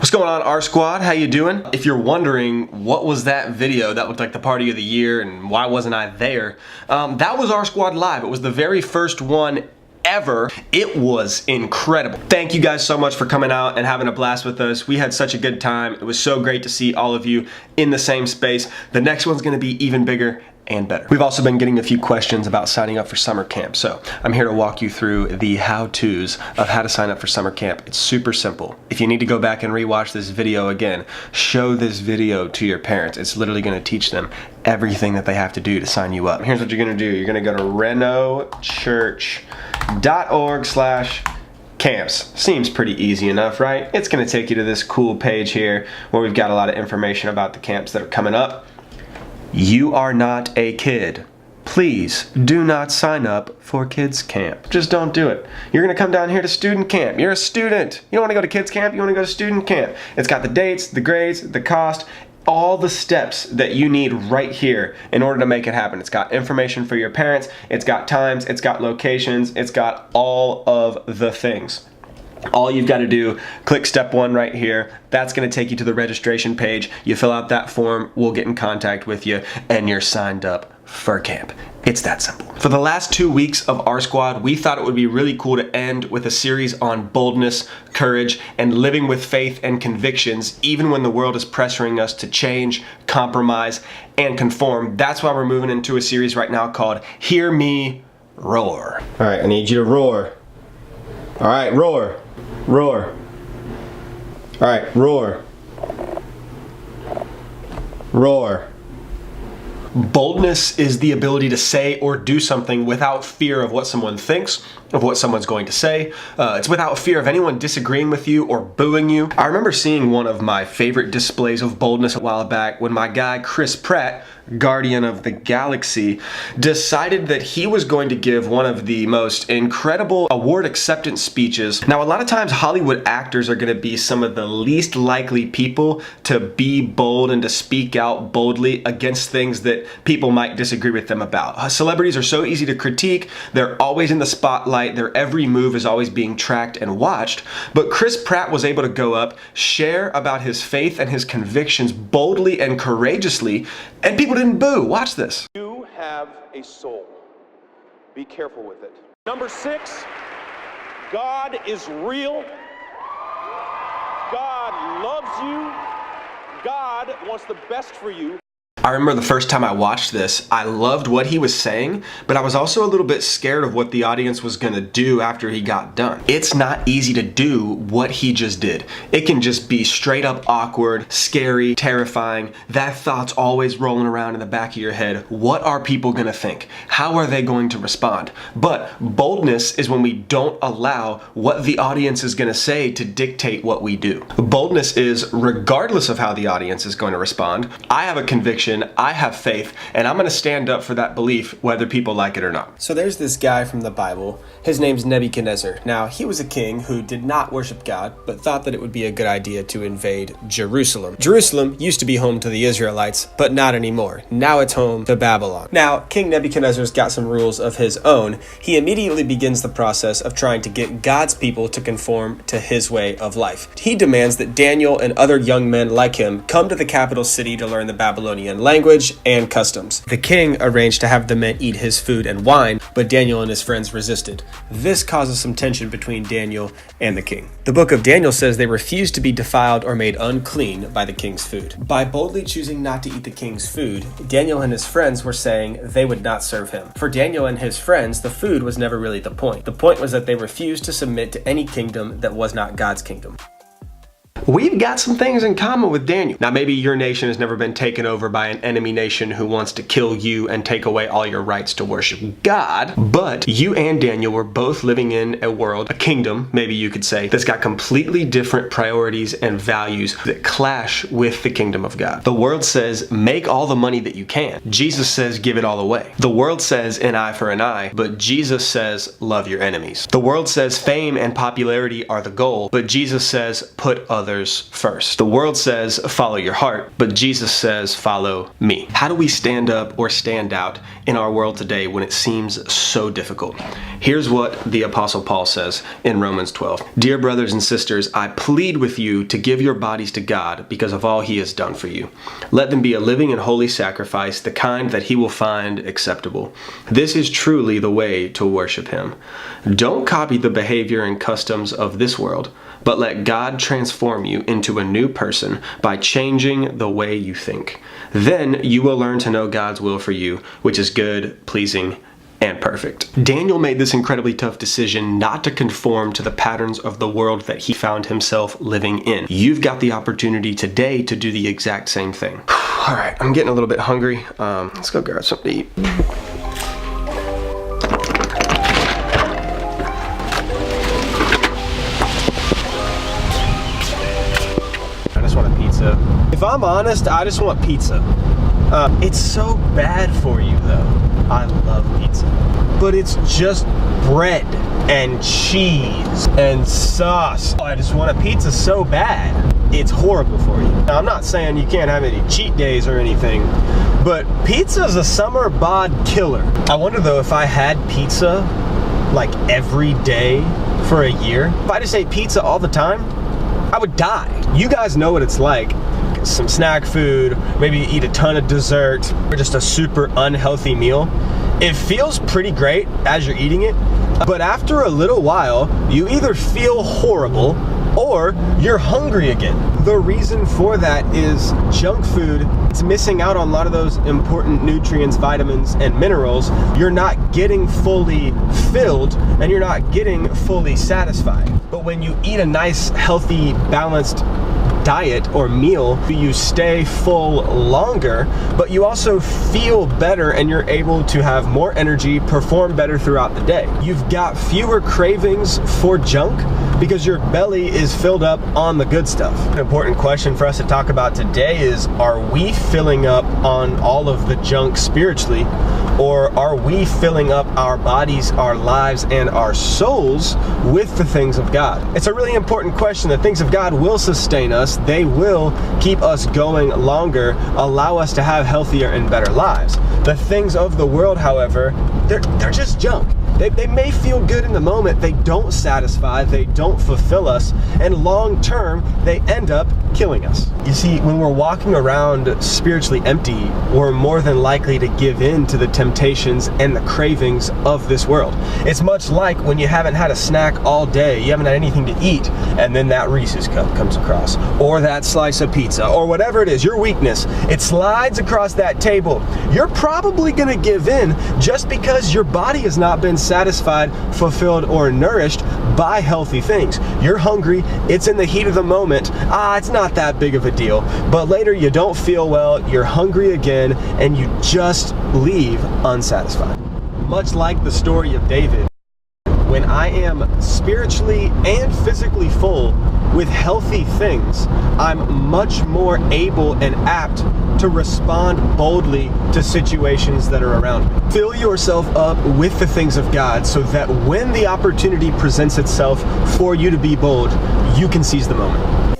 What's going on, R Squad? How you doing? If you're wondering what was that video that looked like the party of the year and why wasn't I there, that was R Squad Live. It was the very first one ever. It was incredible. Thank you guys so much for coming out and having a blast with us. We had such a good time. It was so great to see all of you in the same space. The next one's gonna be even bigger and better. We've also been getting a few questions about signing up for summer camp, so I'm here to walk you through the how-tos of how to sign up for summer camp. It's super simple. If you need to go back and rewatch this video again, show this video to your parents. It's literally going to teach them everything that they have to do to sign you up. Here's what you're going to do. You're going to go to renochurch.org/camps. Seems pretty easy enough, right? It's going to take you to this cool page here where we've got a lot of information about the camps that are coming up. You are not a kid. Please do not sign up for kids camp. Just don't do it. You're gonna come down here to student camp. You're a student. You don't wanna go to kids camp, you wanna go to student camp. It's got the dates, the grades, the cost, all the steps that you need right here in order to make it happen. It's got information for your parents, it's got times, it's got locations, it's got all of the things. All you've got to do, click step 1 right here. That's going to take you to the registration page. You fill out that form, we'll get in contact with you, and you're signed up for camp. It's that simple. For the last 2 weeks of R Squad, we thought it would be really cool to end with a series on boldness, courage, and living with faith and convictions, even when the world is pressuring us to change, compromise, and conform. That's why we're moving into a series right now called Hear Me Roar. All right, I need you to roar. All right, roar. Roar. All right, roar. Roar. Boldness is the ability to say or do something without fear of what someone thinks, of what someone's going to say. It's without fear of anyone disagreeing with you or booing you. I remember seeing one of my favorite displays of boldness a while back when my guy Chris Pratt, Guardian of the Galaxy, decided that he was going to give one of the most incredible award acceptance speeches. Now, a lot of times Hollywood actors are going to be some of the least likely people to be bold and to speak out boldly against things that people might disagree with them about. Celebrities are so easy to critique. They're always in the spotlight. Their every move is always being tracked and watched. But Chris Pratt was able to go up, share about his faith and his convictions boldly and courageously, and people didn't boo. Watch this. You have a soul. Be careful with it. Number 6, God is real. God loves you. God wants the best for you. I remember the first time I watched this, I loved what he was saying, but I was also a little bit scared of what the audience was gonna do after he got done. It's not easy to do what he just did. It can just be straight up awkward, scary, terrifying. That thought's always rolling around in the back of your head. What are people gonna think? How are they going to respond? But boldness is when we don't allow what the audience is gonna say to dictate what we do. Boldness is regardless of how the audience is going to respond. I have a conviction, I have faith, and I'm going to stand up for that belief whether people like it or not. So there's this guy from the Bible. His name's Nebuchadnezzar. Now, he was a king who did not worship God, but thought that it would be a good idea to invade Jerusalem. Jerusalem used to be home to the Israelites, but not anymore. Now it's home to Babylon. Now, King Nebuchadnezzar's got some rules of his own. He immediately begins the process of trying to get God's people to conform to his way of life. He demands that Daniel and other young men like him come to the capital city to learn the Babylonian language and customs. The king arranged to have the men eat his food and wine, but Daniel and his friends resisted. This causes some tension between Daniel and the king. The book of Daniel says they refused to be defiled or made unclean by the king's food. By boldly choosing not to eat the king's food, Daniel and his friends were saying they would not serve him. For Daniel and his friends, the food was never really the point. The point was that they refused to submit to any kingdom that was not God's kingdom. We've got some things in common with Daniel. Now, maybe your nation has never been taken over by an enemy nation who wants to kill you and take away all your rights to worship God, but you and Daniel were both living in a world, a kingdom, maybe you could say, that's got completely different priorities and values that clash with the kingdom of God. The world says, make all the money that you can. Jesus says, give it all away. The world says, an eye for an eye, but Jesus says, love your enemies. The world says fame and popularity are the goal, but Jesus says, put others others first. The world says, follow your heart, but Jesus says, follow me. How do we stand up or stand out in our world today when it seems so difficult? Here's what the Apostle Paul says in Romans 12. Dear brothers and sisters, I plead with you to give your bodies to God because of all he has done for you. Let them be a living and holy sacrifice, the kind that he will find acceptable. This is truly the way to worship him. Don't copy the behavior and customs of this world, but let God transform you into a new person by changing the way you think. Then you will learn to know God's will for you, which is good, pleasing, and perfect. Daniel made this incredibly tough decision not to conform to the patterns of the world that he found himself living in. You've got the opportunity today to do the exact same thing. All right, I'm getting a little bit hungry. Let's go grab something to eat. I just want a pizza. If I'm honest, I just want pizza. It's so bad for you though. I love pizza. But it's just bread and cheese and sauce. I just want a pizza so bad. It's horrible for you. Now, I'm not saying you can't have any cheat days or anything, but pizza's a summer bod killer. I wonder though if I had pizza like every day for a year, if I just ate pizza all the time, I would die. You guys know what it's like. Some snack food, maybe eat a ton of dessert, or just a super unhealthy meal. It feels pretty great as you're eating it, but after a little while, you either feel horrible or you're hungry again. The reason for that is junk food, it's missing out on a lot of those important nutrients, vitamins, and minerals. You're not getting fully filled and you're not getting fully satisfied. But when you eat a nice, healthy, balanced diet or meal, you stay full longer, but you also feel better and you're able to have more energy, perform better throughout the day. You've got fewer cravings for junk because your belly is filled up on the good stuff. An important question for us to talk about today is, are we filling up on all of the junk spiritually, or are we filling up our bodies, our lives, and our souls with the things of God? It's a really important question. The things of God will sustain us. They will keep us going longer, allow us to have healthier and better lives. The things of the world, however, they're just junk. They may feel good in the moment, they don't satisfy, they don't fulfill us, and long term, they end up killing us. You see, when we're walking around spiritually empty, we're more than likely to give in to the temptations and the cravings of this world. It's much like when you haven't had a snack all day, you haven't had anything to eat, and then that Reese's cup comes across, or that slice of pizza, or whatever it is, your weakness, it slides across that table. You're probably gonna give in just because your body has not been satisfied, fulfilled, or nourished by healthy things. You're hungry, it's in the heat of the moment, it's not that big of a deal, but later you don't feel well, you're hungry again, and you just leave unsatisfied. Much like the story of David, when I am spiritually and physically full with healthy things, I'm much more able and apt to respond boldly to situations that are around me. Fill yourself up with the things of God so that when the opportunity presents itself for you to be bold, you can seize the moment.